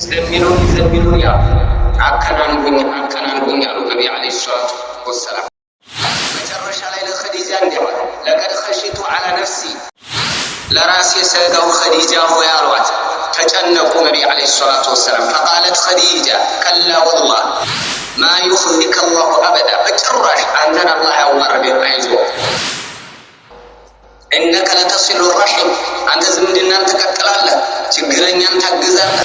زميلون يا عكنان بني النبي عليه الصلاة والسلام مجرش على خديجة لقد خشيت على نفسي لراسي سيده خديجة ويا روات تجنقوا النبي عليه الصلاة والسلام فقالت خديجة كلا والله ما يخزيك الله أبدا بجرش عندنا الله أورد عيزوه إنك لتصل الرحم أنت زمدنا تكتلالة تقرن أنت تقزالة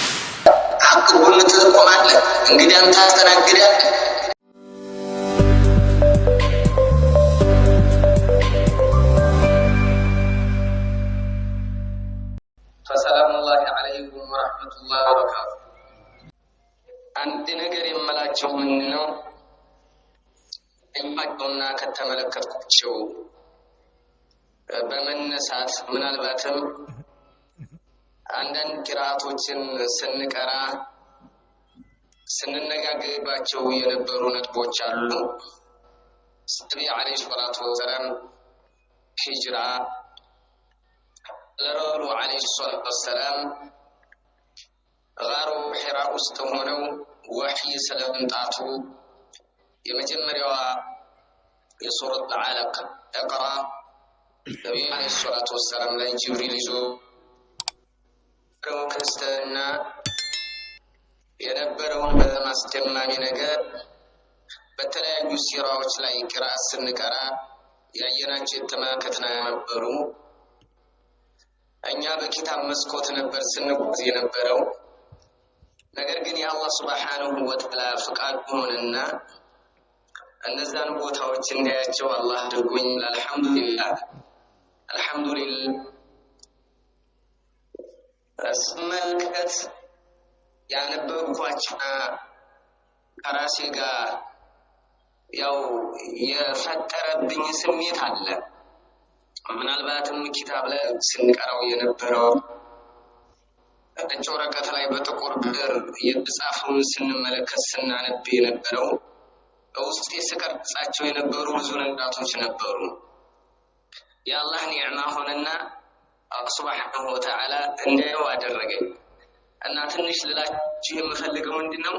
حق قلنا تلقم على انقد أنت تنقد فسلام الله عليكم ورحمة الله وبركاته أنت نقري ملاجه منه إما قلنا كتملكتكم شو በመነሳት ምናልባትም አንዳንድ ቂራአቶችን ስንቀራ ስንነጋገርባቸው የነበሩ ነጥቦች አሉ። ነብዩ አለይሂ ሰላቱ ወሰላም ሂጅራ ለረሱሉ አለይሂ ሰላቱ ወሰላም ጋሩ ሒራ ውስጥ ሆነው ወህይ ስለመምጣቱ የመጀመሪያዋ የሱረት አለቅ እቅራ ነብዩ አለይሂ ሰላቱ ወሰላም ላይ ጅብሪል ይዞ ከስተና የነበረውን በማስደማሚ ነገር በተለያዩ ሲራዎች ላይ ቂራአት ስንቀራ ያየናቸው የተመለከትነው ነበሩ። እኛ በኪታብ መስኮት ነበር ስንጓዝ የነበረው። ነገር ግን የአላህ ሱብሓነሁ ወተዓላ ፍቃድ ሆነና እነዛን ቦታዎች እንዳያቸው አላህ አድርጎኝ አልሐምዱሊላህ ስመልከት ያነበብኳቸው ከራሴ ጋር ያው የፈጠረብኝ ስሜት አለ። ምናልባትም ኪታብ ላይ ስንቀራው የነበረው ነጭ ወረቀት ላይ በጥቁር ብዕር የተጻፈውን ስንመለከት ስናነብ የነበረው በውስጤ ስቀርጻቸው የነበሩ ብዙ ነገራቶች ነበሩ። የአላህ ኒዕማ ሆነና አላህ ሱብሓነሁ ወተዓላ እንደው አደረገኝ እና ትንሽ ልላችሁ የምፈልገው ምንድነው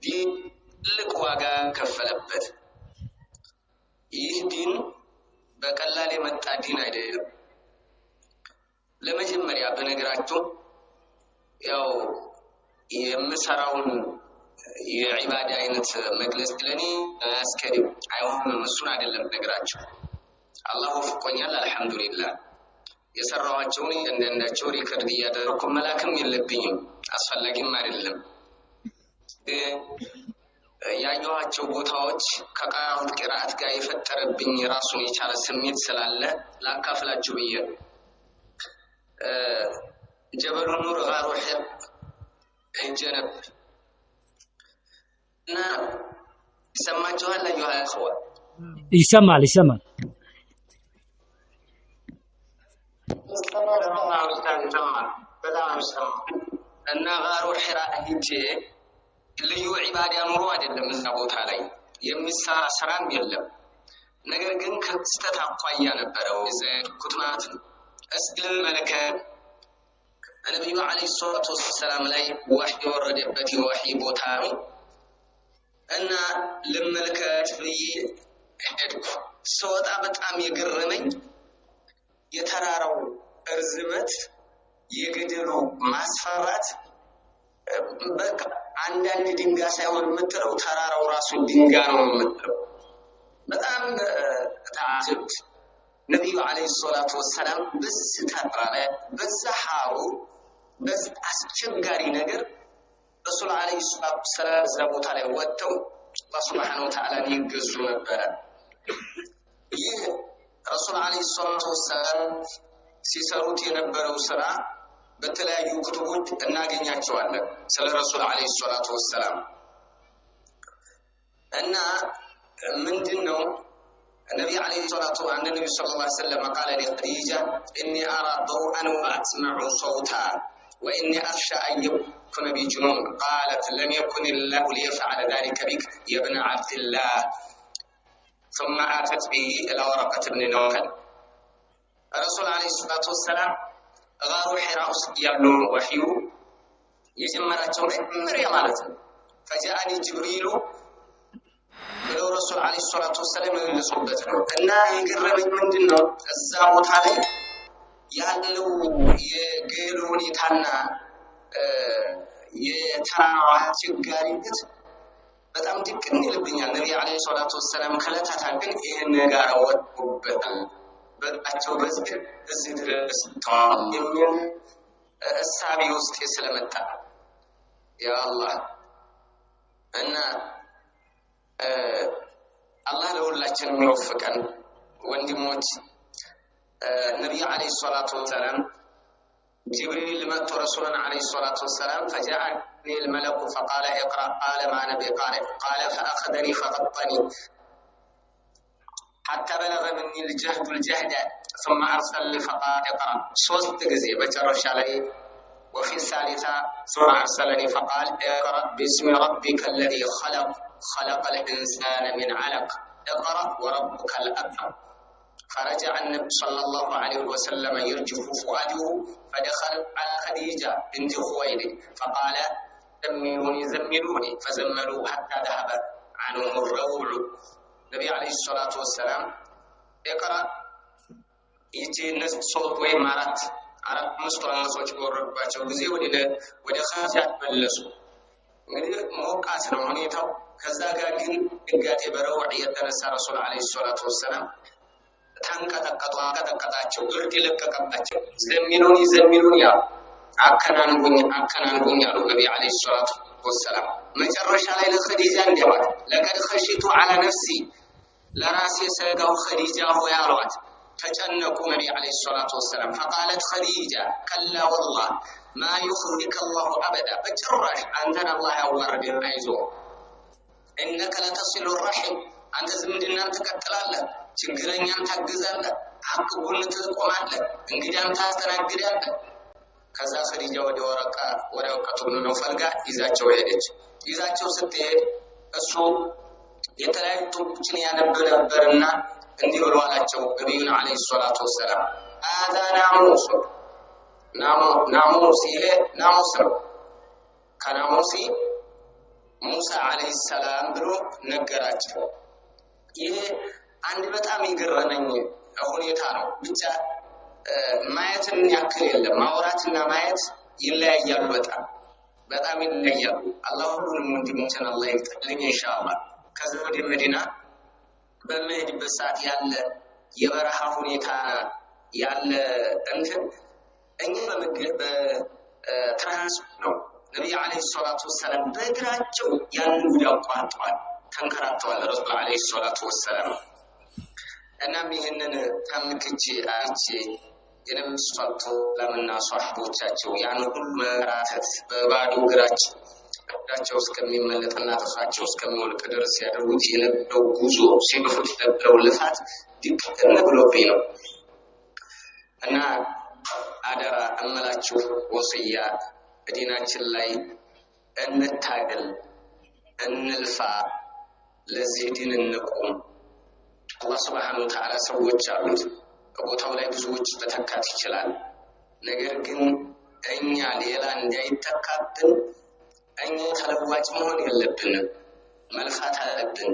ትልቅ ዋጋ ከፈለበት። ይህ ዲን በቀላል የመጣ ዲን አይደለም። ለመጀመሪያ በነገራችሁ ያው የምሰራውን የዒባዳ አይነት መግለጽ ለኔ አስከሪም አይሆንም። እሱን አይደለም ነገራችሁ። አላህ ወፍቆኛል አልሐምዱሊላህ። የሰራኋቸውን እንደንዳቸው ሪከርድ እያደረኩ መላክም የለብኝም አስፈላጊም አይደለም። ያየኋቸው ቦታዎች ከቀራሁት ቂራአት ጋር የፈጠረብኝ ራሱን የቻለ ስሜት ስላለ ላካፍላችሁ ብዬ ጀበሉ ኑር ጋሩ ሒራ ጀነብ እና ይሰማችኋል አዩሃ እኽዋ? ይሰማል እና ጋሩ ሒራ ሂጄ ልዩ ዒባዳ ኑሮ አይደለም እዛ ቦታ ላይ የሚሰራ ስራም የለም። ነገር ግን ከክስተት አኳያ ነበረው የዘኩት ማለት ነው። እስልም መለከ ነብዩ አለይሂ ሰላቱ ወሰላም ላይ ወህይ ወረደበት የወህይ ቦታ ነው እና ልመልከት ብዬ ሄድኩ። ስወጣ በጣም የገረመኝ የተራራው እርዝመት የገደሉ ማስፈራት በቃ አንዳንድ ድንጋይ ሳይሆን የምትለው ተራራው ራሱ ድንጋይ ነው የምትለው። በጣም ተዓጀብኩ። ነብዩ አለይሂ ሰላቱ ወሰላም በዚህ ተራራ ላይ በዚህ ሐሩ በዚህ አስቸጋሪ ነገር ረሱል አለይሂ ሰላቱ ወሰላም እዛ ቦታ ላይ ወጥተው አላህ ሱብሓነሁ ወተዓላ ይገዙ ነበር። ይህ ረሱል አለይሂ ሰላቱ ወሰላም ሲሰሩት የነበረው ስራ በተለያዩ ክቱቦች እናገኛቸዋለን ስለ ረሱል አለይሂ ሰላቱ ወሰላም እና ምንድነው النبي عليه الصلاة والسلام عند النبي صلى الله عليه وسلم قال لخديجة إني أرى ضوءا وأسمع صوتا وإني أخشى أن يكون بي جنون. قالت لم يكن الله ليفعل ذلك بك يا ابن عبد الله. ثم آتت به إلى ورقة بن نوفل. الرسول عليه الصلاة والسلام غار حراء يبلغ وحيه የጀመራቸው መጀመሪያ ማለት ነው። ፈጃአኒ ጅብሪሉ ብለው ረሱል ዓለይሂ ሰላቱ ወሰላም የመለሱበት ነው። እና የገረመኝ ምንድነው እዛ ቦታ ላይ ያለው የገሉ ሁኔታና የተራራው አስቸጋሪነት በጣም ድቅን ይልብኛል። ነብዩ ዓለይሂ ሰላቱ ወሰላም ከለታታ ግን ይሄን ጋር ወጥቶበታል። በጣቸው በዚህ ድረስ ተዋል የሚል እሳቤ ውስጥ ስለመጣ ያ አላህ እና አላህ ለሁላችንም ይወፍቀን ወንድሞች። ነብዩ ዓለይሂ ሰላቱ ወሰላም جبريل مات رسولنا عليه الصلاة والسلام فجاءني الملك فقال اقرأ قال ما نبي قال فأخذني فغطني حتى بلغ مني الجهد ثم أرسلني فقال اقرأ صوت غزي بجرش علي وفي الثالثة ثم أرسلني فقال اقرأ باسم ربك الذي خلق الإنسان من علق اقرأ وربك الأكرم. فرجع النبي صلى الله عليه وسلم يرجف فؤاده فدخل على خديجة بنت خويلد فقال زملوني فزملوه حتى ذهب عنهم الروع. النبي عليه الصلاة والسلام اقرأ يجي الناس صوت ويمارات عرب مستوى الناس ورباቸው ጊዜ ወደ ኻጃ ተመለሱ። እንግዲህ ሞቃት ነው ሁኔታው። ከዛ ጋር ግን ድንጋጤ በረውዕ የተነሳ ረሱል ዓለይሂ ሰላቱ ወሰላም ተንቀጠቀጣቸው። እርድ ለቀቀባቸው። ዘሚኑን ያ አከናንጉኝ አሉ ነብዩ ዓለይሂ ሰላቱ ወሰላም። መጨረሻ ላይ ለኸዲጃ እንዲያዋት ለቀድ ኸሺቱ ዐላ ነፍሲ ለራሴ ሰጋው ኸዲጃ ሆይ አሏት። ተጨነቁ ነብዩ ዓለይሂ ሰላቱ ወሰላም። فقالت خديجة كلا والله ما يخزيك الله أبدا በጭራሽ አንተን አላህ ያዋርድህ አይዞ إنك لتصل الرحم አንተ ዝምድናን ትቀጥላለህ፣ ችግረኛን ታግዛለህ፣ ሐቅ ጎን ትቆማለህ፣ እንግዳን ታስተናግዳለህ። ከዛ ኸዲጃ ወደ ወረቀቱ ነው ፈልጋ ይዛቸው ሄደች። ይዛቸው ስትሄድ እሱ የተለያዩ ጡቦችን ያነብ ነበርና እንዲህ ብሎ አላቸው ነብዩና ዓለይሂ ሰላቱ ወሰላም አዛ ናሙስ ይሄ ናሙስ ነው ከናሙሲ ሙሳ ዓለይሂ ሰላም ብሎ ነገራቸው። ይሄ አንድ በጣም ይገረመኝ ሁኔታ ነው። ብቻ ማየትን ያክል የለም። ማውራትና ማየት ይለያያሉ። በጣም ይለያያሉ። አላህ ሁሉንም ወንድሞችን አላህ ይፍጠርልኝ ኢንሻአላህ። ከዛ ወደ መዲና በመሄድበት ሰዓት ያለ የበረሃ ሁኔታ ያለ እንትን እኛ በትራንስፖርት ነው ነብዩ ዓለይሂ ሰላቱ ወሰላም በእግራቸው ያንን ጉዳይ አቋርጠዋል፣ ተንከራተዋል ረሱል ዓለይሂ ሰላቱ ወሰላም። እናም ይህንን ተመልክቼ አይቼ የነብዩ ሰለላሁ ዐለይሂ ሷሐቦቻቸው ያን ሁሉ መራተት በባዶ እግራቸው እስከሚመለጥና ጥፍራቸው እስከሚወልቅ ድረስ ያደረጉት የነበረው ጉዞ ሲገፉት የነበረው ልፋት ድቅን ብሎብኝ ነው። እና አደራ እምላችሁ ወስያ ዲናችን ላይ እንታገል፣ እንልፋ፣ ለዚህ ዲን እንቁም። አላህ ሱብሓነሁ ወተዓላ ሰዎች አሉት በቦታው ላይ ብዙዎች መተካት ይችላል። ነገር ግን እኛ ሌላ እንዳይተካብን እኛ ተለዋጭ መሆን የለብንም። መልፋት አለብን፣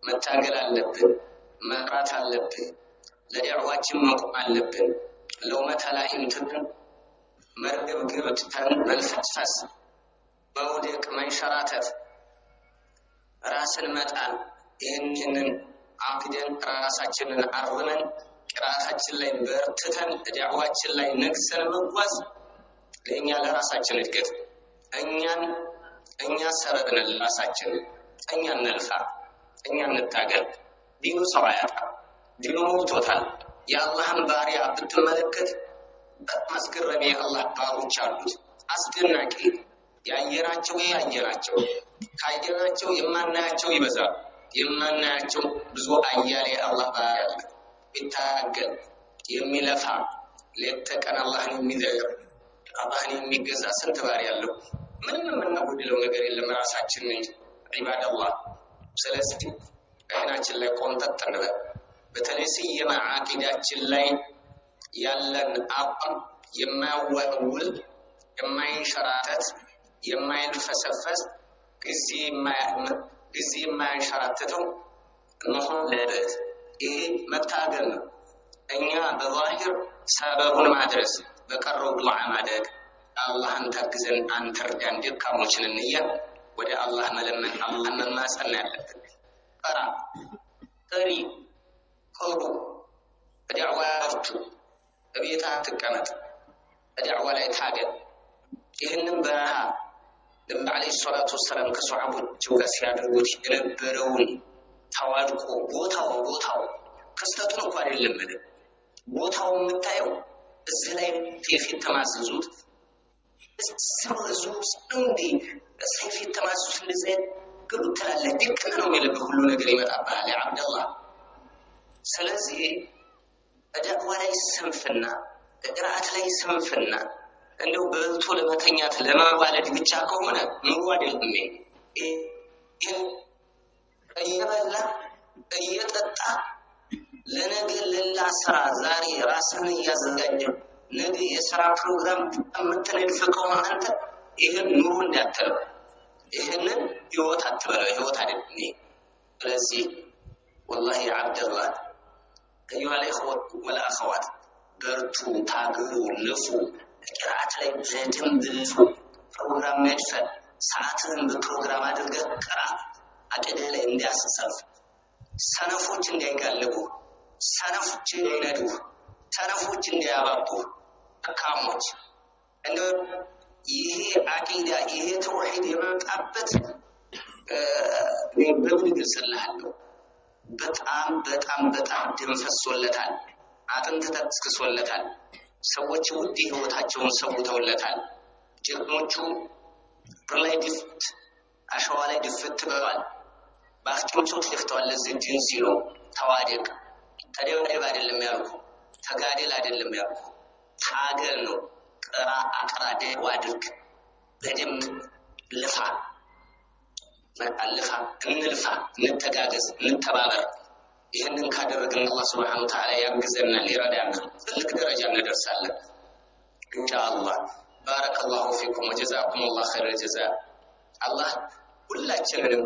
መታገል አለብን፣ መቅራት አለብን፣ ለዳዕዋችን መቆም አለብን። ለውመተ ላኢም ትተን መርገብገብ ትተን መልፈስፈስ፣ መውደቅ፣ መንሸራተት፣ ራስን መጣል ይህንን አክደን ራሳችንን አርመን ቅራታችን ላይ በርትተን ዳዕዋችን ላይ ነግሰን መጓዝ ለእኛ ለራሳችን እድገት እኛ ሰበብን ለራሳችን እኛ እንልፋ፣ እኛ እንታገል። ዲኑ ሰው አያጣም። ዲኑ ሞልቶታል። የአላህን ባሪያ ብትመለከት ማስገረም የአላህ ባሮች አሉት አስደናቂ ያየናቸው ካየናቸው የማናያቸው ይበዛል። የማናያቸው ብዙ አያሌ አላህ ባሪያ አለ። ቢታገል የሚለፋ ሌት ተቀን አላህን የሚዘክር አላህን የሚገዛ ስንት ባሪያ አለው። ምንም የምናጎድለው ነገር የለም ራሳችን እንጂ ዒባደላህ። ስለዚህ አይናችን ላይ ቆንጠጥ እንበል። በተለይ ሲየማ አቂዳችን ላይ ያለን አቋም የማያወላውል የማይንሸራተት የማይልፈሰፈስ ጊዜ የማያንሸራትተው መሆን አለበት። ይሄ መታገል ነው። እኛ በዛሂር ሰበቡን ማድረስ፣ በቀረው ዱዓ ማድረግ፣ አላህን ታግዘን አንተ እርዳን ደካሞችን እንያ ወደ አላህ መለመን፣ አላህን መማጸን ያለብን። ጥሪ ቆሩ በዳዕዋ አፍቱ በቤታ ተቀመጥ በዳዕዋ ላይ ታገል። ይህንን በረሃ ነብዩ አለይሂ ሰላቱ ወሰላም ከሷሐቦቹ ጋር ሲያደርጉት የነበረውን ተዋድቆ ቦታው ክስተቱን እንኳን አይደለም ቦታው የምታየው እዚህ ላይ ፊት ተማዘዙት ሰውዙት እንዴ ሰይፍ ተማዘዙት እንደዚህ ግሩ ተላለ ድቅና ነው የሚለው ሁሉ ነገር ይመጣብሃል ያ አብደላህ። ስለዚህ በዳዕዋ ላይ ስንፍና፣ በቅርአት ላይ ስንፍና እንደው በልቶ ለመተኛት ለማዋለድ ብቻ ከሆነ ኑሮ አይደለም። እየበላ እየጠጣ ለነገ ለላ ስራ ዛሬ ራስን እያዘጋጀ ነገ የሥራ ፕሮግራም የምትነድፍ ከሆነ አንተ ይህን ኑሮ እንዳትለው፣ ይህንን ህይወት አትበለው፣ ህይወት አይደለም። ስለዚህ والله يا عبد الله أيها الإخوة والأخوات برتو تاغرو لفو قراءة ላይ በደንብ ልፉ። ፕሮግራም መድፈን ሰዓትን በፕሮግራም አድርገህ ቅራ። አቀደ ላይ እንዲያስሰፍ ሰነፎች እንዳይጋለቡ፣ ሰነፎች እንዳይነዱ፣ ሰነፎች እንዳያባቡ አካሞች እንደ ይሄ አቂዳ ይሄ ተውሂድ የመጣበት በምን ይገልጽልሃለሁ? በጣም ደምፈሶለታል፣ አጥንት ተስክሶለታል። ሰዎች ውድ ህይወታቸውን ሰውተውለታል። ጀግኖቹ በላይ ድፍት አሸዋ ላይ ድፍት ብለዋል። ባክቶቹ ተፍተዋል። ለዚህ ዲን ሲሉ ተዋደቅ ተደብደብ አይደለም ያልኩ፣ ተጋደል አይደለም ያልኩ፣ ታገል ነው። ቅራ አቅራደ ዋድርግ በደንብ ልፋ መጣልፋ እንልፋ፣ እንተጋገዝ፣ እንተባበር። ይህንን ካደረግን አላህ Subhanahu Wa Ta'ala ያግዘናል፣ ይረዳናል፣ ትልቅ ደረጃ እንደርሳለን ኢንሻአላህ። ባረከላሁ ፊኩም ወጀዛኩሙላሁ ኸይረል ጀዛ። አላህ ሁላችንንም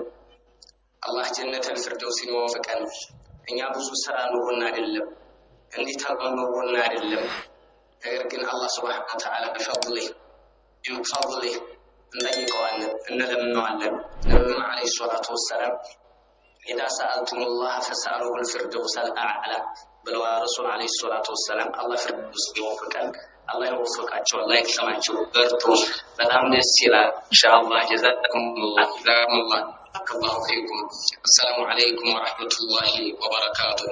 አላህ ጀነተል ፊርደውስ ይወፍቀን። እኛ ብዙ ስራ ኑሮና አይደለም እንዲህ ተቆምሮና አይደለም፣ ነገር ግን አላህ Subhanahu Wa Ta'ala በፈضله እንጠይቀዋለን፣ እንለምነዋለን። ነብዩ አለይሂ ሰላቱ ወሰላም إذا سألتم الله فسألوه الفردوس الأعلى ብለዋል ረሱል አለይሂ ሰላቱ ወሰላም። አላህ ፍርዱስ ይወፍቀን፣ አላህ ይወፍቃቸው፣ አላህ ይክሰማቸው። በርቱ። በጣም ደስ ይላል። ኢንሻአላህ ጀዛኩሙላህ ጀዛኩሙላህ። አከባሁ ፊኩም። አሰላሙ አለይኩም ወራህመቱላሂ ወበረካቱሁ።